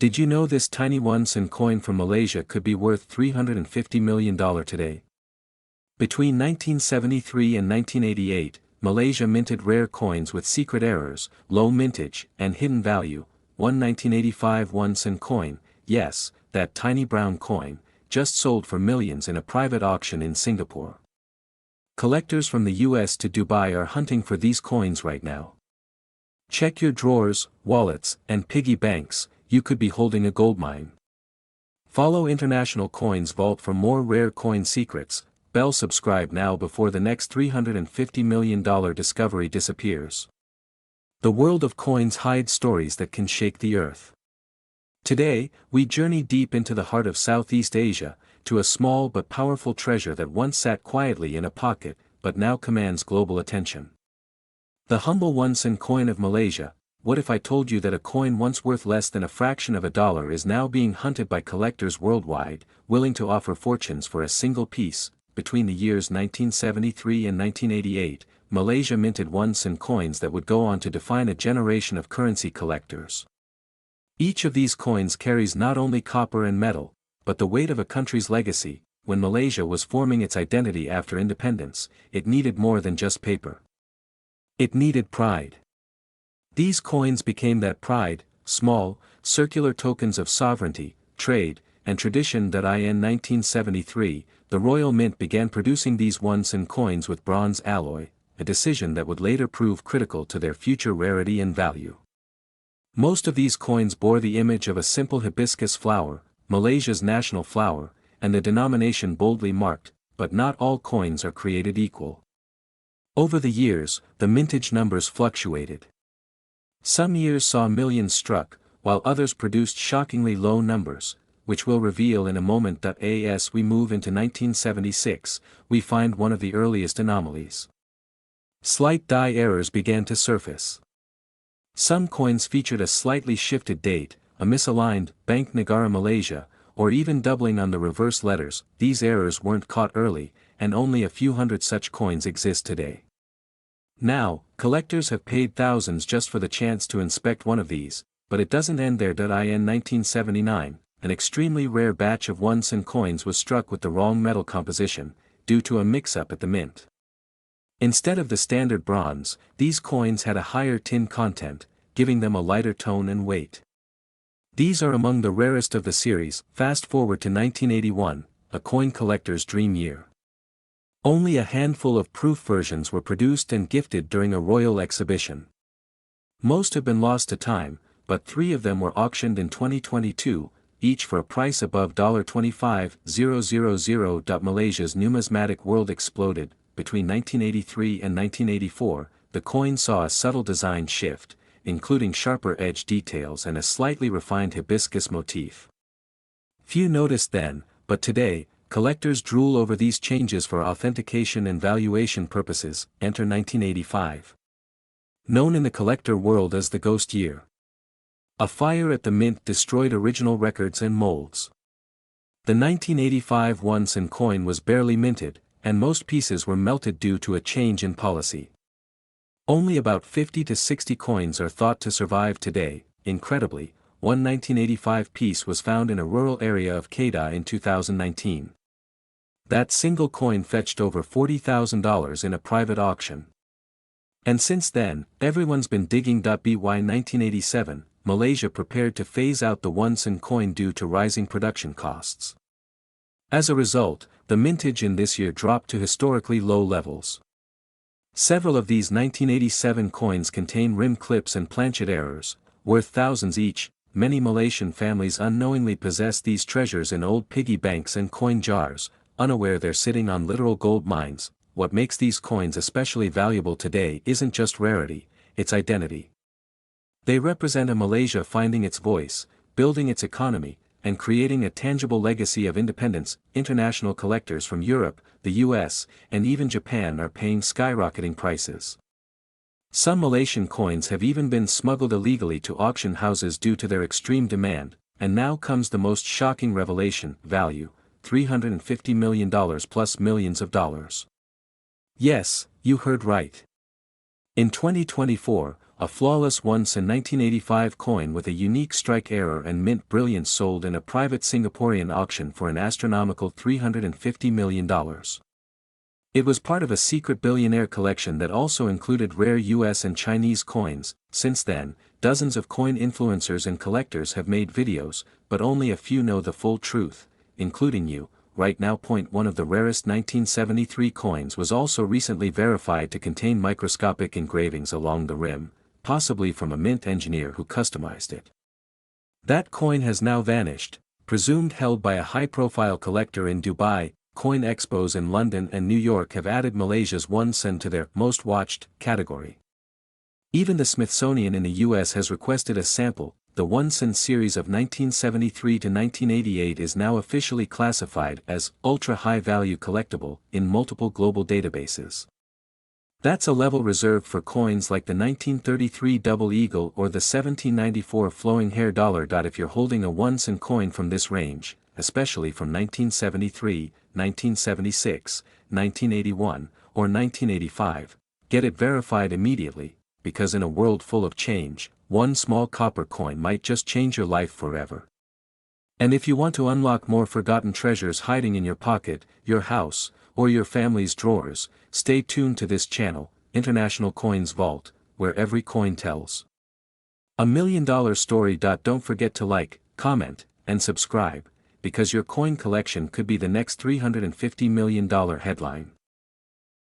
Did you know this tiny 1 cent coin from Malaysia could be worth $350 million today? Between 1973 and 1988, Malaysia minted rare coins with secret errors, low mintage, and hidden value. One 1985 1 cent coin, yes, that tiny brown coin, just sold for millions in a private auction in Singapore. Collectors from the US to Dubai are hunting for these coins right now. Check your drawers, wallets, and piggy banks, you could be holding a goldmine. Follow International Coins Vault for more rare coin secrets. Bell subscribe now before the next $350 million discovery disappears. The world of coins hides stories that can shake the earth. Today, we journey deep into the heart of Southeast Asia, to a small but powerful treasure that once sat quietly in a pocket, but now commands global attention. The humble 1 cent coin of Malaysia. What if I told you that a coin once worth less than a fraction of a dollar is now being hunted by collectors worldwide, willing to offer fortunes for a single piece? Between the years 1973 and 1988, Malaysia minted 1 cent coins that would go on to define a generation of currency collectors. Each of these coins carries not only copper and metal, but the weight of a country's legacy. When Malaysia was forming its identity after independence, it needed more than just paper. It needed pride. These coins became that pride, small, circular tokens of sovereignty, trade, and tradition. In 1973, the Royal Mint began producing these 1 cent coins with bronze alloy, a decision that would later prove critical to their future rarity and value. Most of these coins bore the image of a simple hibiscus flower, Malaysia's national flower, and the denomination boldly marked, but not all coins are created equal. Over the years, the mintage numbers fluctuated. Some years saw millions struck, while others produced shockingly low numbers, which we'll reveal in a moment. As we move into 1976, we find one of the earliest anomalies. Slight die errors began to surface. Some coins featured a slightly shifted date, a misaligned Bank Negara Malaysia, or even doubling on the reverse letters. These errors weren't caught early, and only a few hundred such coins exist today. Now, collectors have paid thousands just for the chance to inspect one of these, but it doesn't end there. In 1979, an extremely rare batch of 1 cent coins was struck with the wrong metal composition, due to a mix-up at the mint. Instead of the standard bronze, these coins had a higher tin content, giving them a lighter tone and weight. These are among the rarest of the series. Fast forward to 1981, a coin collector's dream year. Only a handful of proof versions were produced and gifted during a royal exhibition. Most have been lost to time, but 3 of them were auctioned in 2022, each for a price above $25,000. Malaysia's numismatic world exploded. Between 1983 and 1984, the coin saw a subtle design shift, including sharper edge details and a slightly refined hibiscus motif. Few noticed then, but today, collectors drool over these changes for authentication and valuation purposes. Enter 1985. Known in the collector world as the ghost year. A fire at the mint destroyed original records and molds. The 1985 1 cent coin was barely minted, and most pieces were melted due to a change in policy. Only about 50 to 60 coins are thought to survive today. Incredibly, one 1985 piece was found in a rural area of Kedah in 2019. That single coin fetched over $40,000 in a private auction. And since then, everyone's been digging. By 1987, Malaysia prepared to phase out the 1 cent coin due to rising production costs. As a result, the mintage in this year dropped to historically low levels. Several of these 1987 coins contain rim clips and planchet errors, worth thousands each. Many Malaysian families unknowingly possess these treasures in old piggy banks and coin jars, unaware they're sitting on literal gold mines. What makes these coins especially valuable today isn't just rarity, it's identity. They represent a Malaysia finding its voice, building its economy, and creating a tangible legacy of independence. International collectors from Europe, the US, and even Japan are paying skyrocketing prices. Some Malaysian coins have even been smuggled illegally to auction houses due to their extreme demand, and now comes the most shocking revelation: value, $350 million plus millions of dollars. Yes, you heard right. In 2024, a flawless once in 1985 coin with a unique strike error and mint brilliance sold in a private Singaporean auction for an astronomical $350 million. It was part of a secret billionaire collection that also included rare US and Chinese coins. Since then, dozens of coin influencers and collectors have made videos, but only a few know the full truth, including you. Right now. One of the rarest 1973 coins was also recently verified to contain microscopic engravings along the rim, possibly from a mint engineer who customized it. That coin has now vanished, presumed held by a high-profile collector in Dubai. Coin expos in London and New York have added Malaysia's 1 cent to their most watched category. Even the Smithsonian in the US has requested a sample. The 1 cent series of 1973 to 1988 is now officially classified as ultra-high-value collectible in multiple global databases. That's a level reserved for coins like the 1933 Double Eagle or the 1794 Flowing Hair dollar. If you're holding a 1 cent coin from this range, especially from 1973, 1976, 1981, or 1985, get it verified immediately, because in a world full of change, one small copper coin might just change your life forever. And if you want to unlock more forgotten treasures hiding in your pocket, your house, or your family's drawers, stay tuned to this channel, International Coins Vault, where every coin tells a $1 million story. Don't forget to like, comment, and subscribe, because your coin collection could be the next $350 million headline.